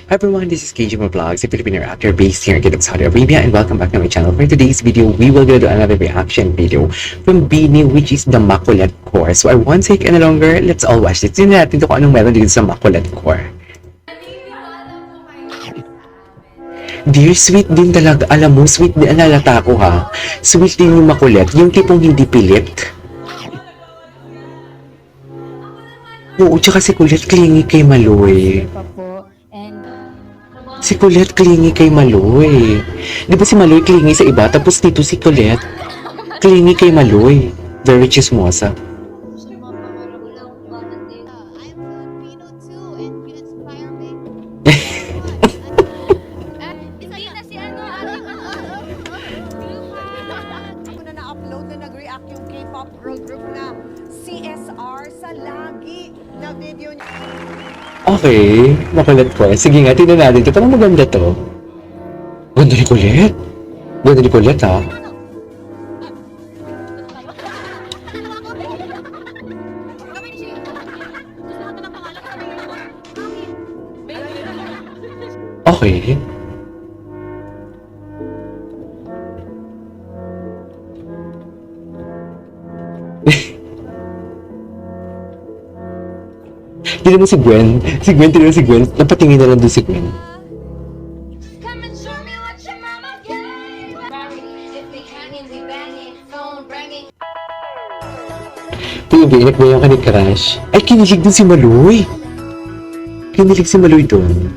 Hi everyone, this is KJ Vlogs, a Filipino actor based here in Jeddah, Saudi Arabia, and welcome back to my channel. For today's video, we will go to another reaction video from Bini, which is the Makulat Core. So I won't take any longer, let's all watch this. Tignan natin kung anong meron dito sa Makulat Core. Dear, sweet din talaga. Alam mo, sweet din ang lalata ko ha. Sweet din yung makulit, yung tipong hindi pilit. Oo, tsaka si Kulit clingy kay Maloy. Si Kulit clingy kay Maloy. Di ba si Maloy clingy sa iba, tapos dito si Kulit clingy kay Maloy. Very chismosa. Nag-react yung K-pop girl group na CSR sa lagi na video niya. Okay, Makulat ko. Sige nga, tingnan natin ito. Parang maganda to. Ganda ni Kulit. Ganda ni Kulit ha. Okay. Tignan mo si Gwen. Tignan mo si Gwen. Napatingin na lang doon si Gwen. Pinag-iinak mo yung kanil crush. Ay, kinilig din si Maloy. Kinilig si Maloy doon.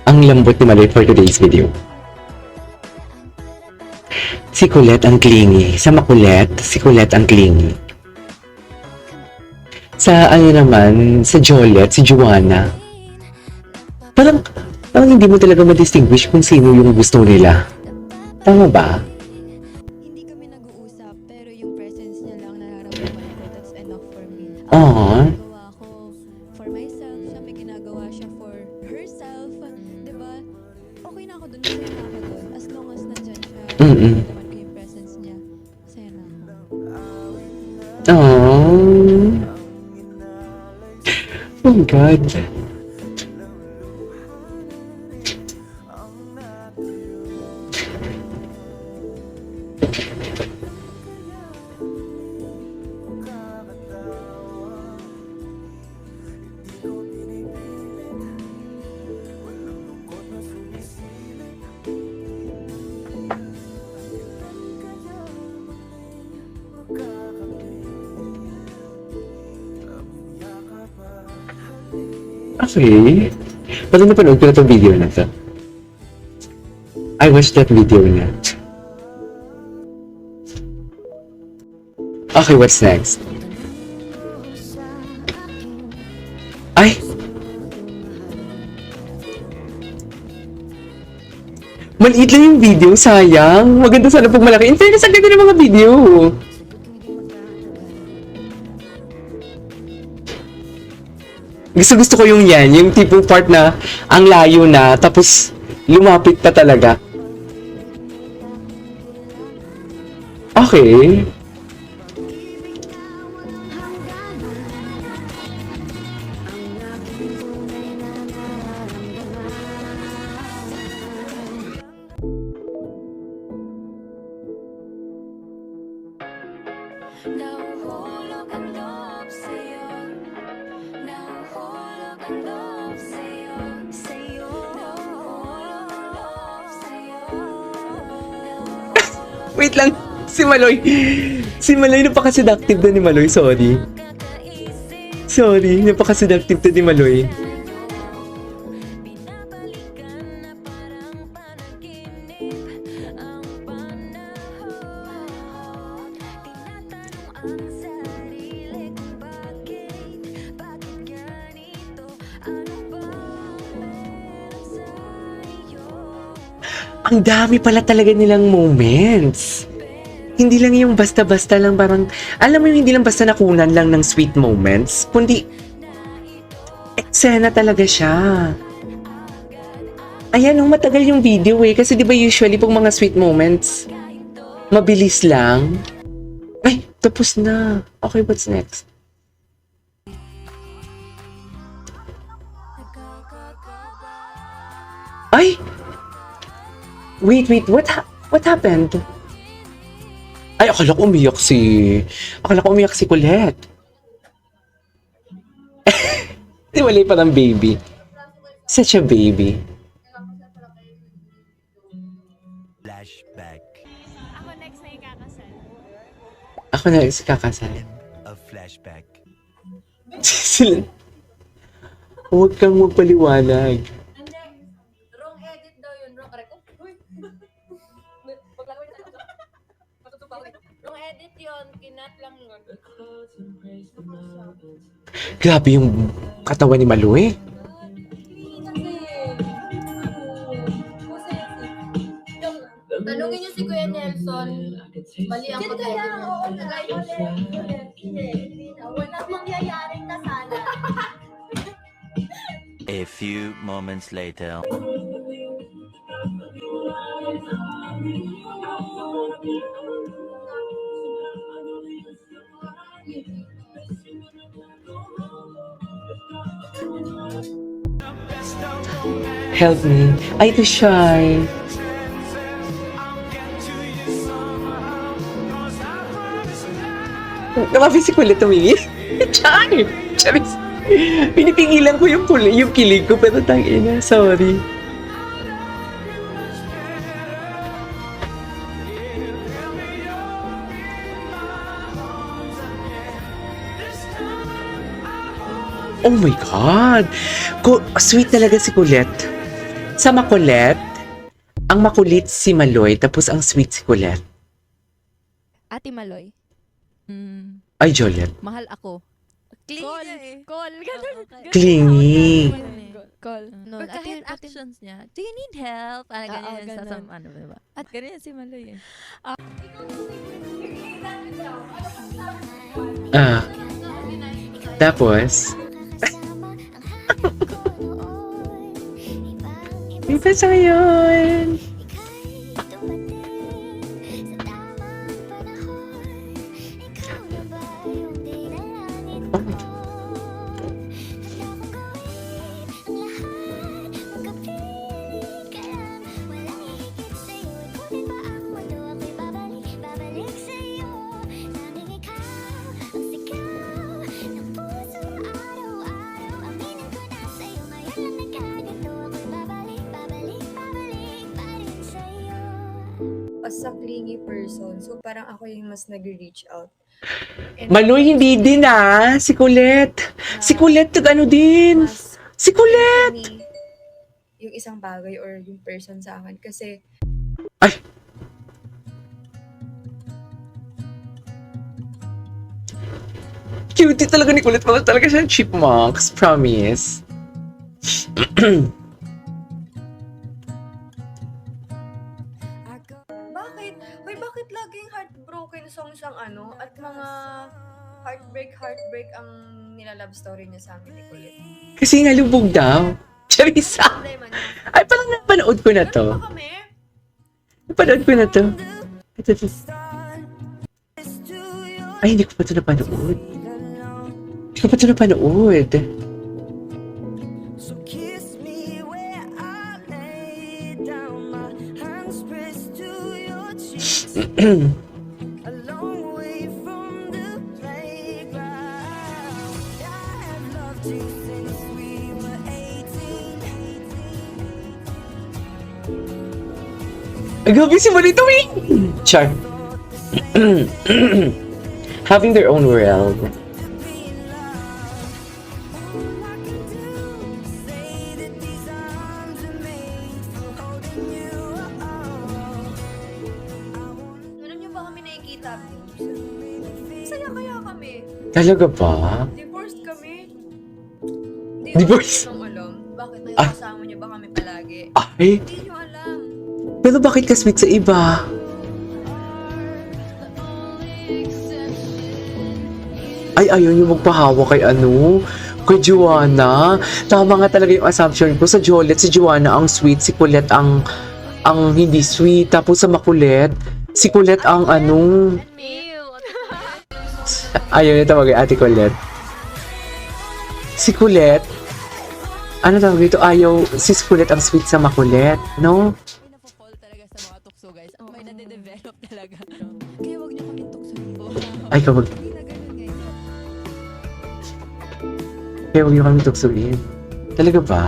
Ang lambot ni Maloy for today's video. Si Kulit ang clingy. Sa Makulit, si Kulit ang clingy. Sa ano naman, sa Joliet, si Joanna. Parang hindi mo talaga ma-distinguish kung sino yung gusto nila. Tama ba? Hindi kami nag-uusap, pero yung presence niya lang nararamdaman ko, that's enough for me. Aww. Ginagawa ko for myself, siya may ginagawa siya for herself. Diba? Okay na ako dun, masaya na ako dun. As long as nandyan siya, nararamdaman ko yung presence niya, masaya na ako. Aww. Oh my God. Okay. Paano napanood ko na itong video na ito? I watched that video na. Okay, what's next? Ay! Maliit lang yung video, sayang. Maganda sana pag malaki. In fairness, ang ganda ng mga video. Gusto ko yung yan, yung tipong part na ang layo na, tapos lumapit pa talaga. Okay. Nahuhulog ang loob sa'yo. Nahuhulog ang loob sa'yo. Nahuhulog ang loob sa'yo. Wait lang, si Maloy. Si Maloy, napaka-seductive na ni Maloy, sorry. Sorry, napaka-seductive na ni Maloy. Binabalikan na parang panaginip ang panahon. Tinatanong ang sarili kung bakit ganito? Ano bang meron sa'yo? Ang dami pala talaga nilang moments. Hindi lang yung basta-basta lang parang, alam mo yung hindi lang basta nakunan lang ng sweet moments, kundi eksena talaga siya. Ayan, matagal yung video eh. Kasi di ba usually pag mga sweet moments, mabilis lang. Ay! Tapos na. Okay, what's next? Ay! Wait, what happened? Ay, akala ko umiyak si Colette. Di wala pa ng baby. Such a baby. Flashback. Ako next na ikakasal. Ako na si kakasal. A flashback. Sila. Huwag kang magpaliwanag. Wrong edit daw yun, wrong record. Uy! Wrong edit yun, kinat lang yun. Grabe yung katawan ni Maloy. Tanungin niyo si Kuya Nelson, mali ang Walang mangyayaring kasalan. A few moments later. Help me. Ay, to shy. Namabi si Kulit tumingin. Char! Charis. Pinipigilan ko yung kilig ko, pero tangina, sorry. Oh my God! Sweet talaga si Colette. Sa makulit, ang makulit si Maloy, tapos ang sweet si Colette. Ate Maloy. Ay, Joliet. Mahal ako. Call. Call. Ganun. Clingy. Call. No, Or kahit ate- actions niya. Do you need help? Parang Oo, ganyan sa ganun. ano, diba? At ganyan si Maloy eh. Tapos, iba sa ngayon. Oh my God. As a clingy person, so parang ako yung mas nag-reach out. And Maloy, hindi din si Colette. Si Colette, ano din. mas Si Colette. me yung isang bagay or yung person sa akin. Kasi Ay. Cutie talaga ni Colette. Parang talaga siyang chipmunks. Promise. bakit? Hoy, bakit laging heartbroken songs ang ano? At mga heartbreak ang nilalove story niya sa amin ni Colette. Kasi nga lubog daw. Charissa. Problema niya. Ay, parang napanood ko na to. Ano ba kami? Napanood ko na to. Ito. Ay, hindi ko pa ito napanood. Hindi ko pa ito napanood. Ang gabi si Molito Char. Having their own world. Ano niyo ba kami nakikita? Saya kaya kami. Talaga ba? Divorced kami. Divorced? Hindi ko alam. Bakit Ah. nakakasama niyo ba kami palagi? Ay, Hindi niyo alam. pero bakit ka-sweet sa iba? Ay, ayaw niyo magpahawa kay kay Joanna. Tama nga talaga yung assumption ko. Sa Joliet, si Joanna ang sweet, si Colette ang hindi sweet. Tapos sa makulit, si Colette ang Ew. Ayaw niya tawagin Ate Colette. Si Colette? Ano tawag dito? Ayaw, si Colette ang sweet sa makulit, no? May napapall talaga sa mga tukso, guys. At may nade-develop talaga. Kaya wag niyo kami tuksohin po. Ay, kawag. Hindi na ganun, guys. Kaya huwag niyo kami tuksuin. Talaga ba?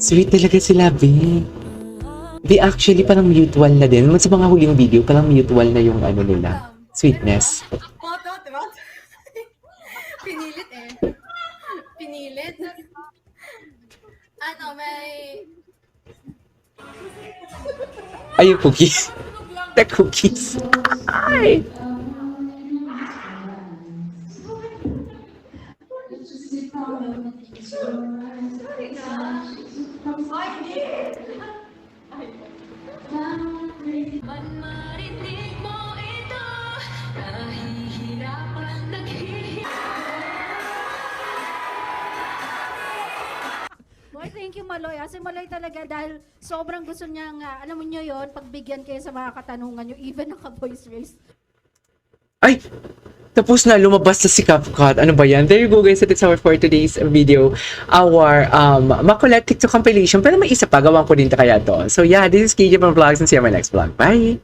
Sweet talaga sila, B. They actually parang mutual na din. Sa mga huling video, parang mutual na yung ano nila. Sweetness. Photo, diba? Pinilit eh. Pinilit. Ano, may... Ay, yung cookies. The cookies. Ay! Boy, thank you Maloy. Si Maloy talaga dahil sobrang gusto niya nga, alam mo nyo yun, pagbigyan kayo sa mga katanungan nyo, even naka-voice raise. Ay! Tapos na, lumabas na si CapCut. Ano ba yan? There you go guys, that's our for today's video. Our Makulat TikTok compilation. Pero may isa pa, gawan ko din kaya to. So yeah, this is KJ from Vlogs and see you on my next vlog. Bye!